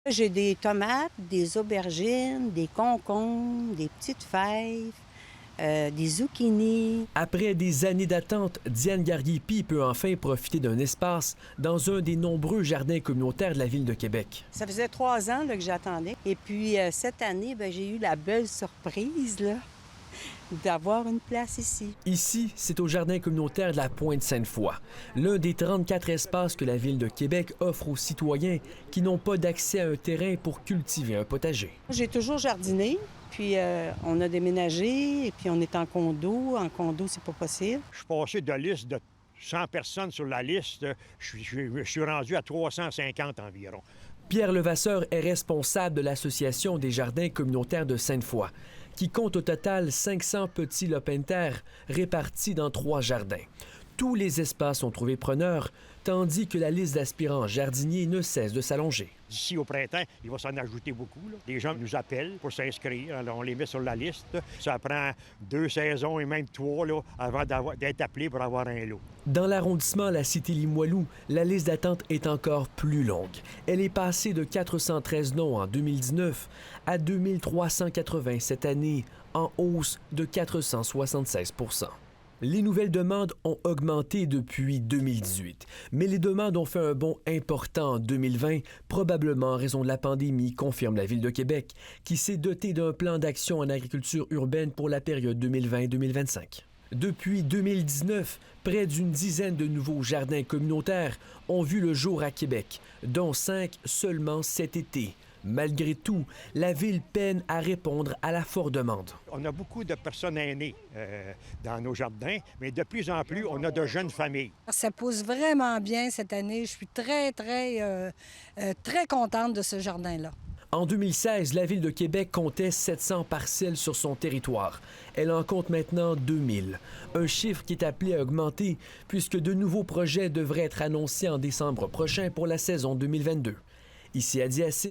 J'ai des tomates, des aubergines, des concombres, des petites fèves, des zucchinis. Après des années d'attente, Diane Garguipi peut enfin profiter d'un espace dans un des nombreux jardins communautaires de la ville de Québec. Ça faisait 3 ans là, que j'attendais. Et puis cette année, j'ai eu la belle surprise là, d'avoir une place ici. Ici, c'est au jardin communautaire de la Pointe-Sainte-Foy, l'un des 34 espaces que la ville de Québec offre aux citoyens qui n'ont pas d'accès à un terrain pour cultiver un potager. J'ai toujours jardiné, puis on a déménagé, et puis on est en condo. En condo, c'est pas possible. Je suis passé de liste de 100 personnes sur la liste. Je suis rendu à 350 environ. Pierre Levasseur est responsable de l'Association des jardins communautaires de Sainte-Foy, qui compte au total 500 petits lopins de terre répartis dans 3 jardins. Tous les espaces ont trouvé preneur, tandis que la liste d'aspirants jardiniers ne cesse de s'allonger. D'ici au printemps, il va s'en ajouter beaucoup. Là. Les gens nous appellent pour s'inscrire. Alors, on les met sur la liste. Ça prend 2 saisons et même 3 là, avant d'être appelé pour avoir un lot. Dans l'arrondissement La Cité-Limoilou, la liste d'attente est encore plus longue. Elle est passée de 413 noms en 2019 à 2380 cette année, en hausse de 476 %. Les nouvelles demandes ont augmenté depuis 2018, mais les demandes ont fait un bond important en 2020, probablement en raison de la pandémie, confirme la Ville de Québec, qui s'est dotée d'un plan d'action en agriculture urbaine pour la période 2020-2025. Depuis 2019, près d'une dizaine de nouveaux jardins communautaires ont vu le jour à Québec, dont 5 seulement cet été. Malgré tout, la Ville peine à répondre à la forte demande. On a beaucoup de personnes aînées dans nos jardins, mais de plus en plus, on a de jeunes familles. Ça pousse vraiment bien cette année. Je suis très contente de ce jardin-là. En 2016, la Ville de Québec comptait 700 parcelles sur son territoire. Elle en compte maintenant 2000. Un chiffre qui est appelé à augmenter puisque de nouveaux projets devraient être annoncés en décembre prochain pour la saison 2022. Ici à Diacite.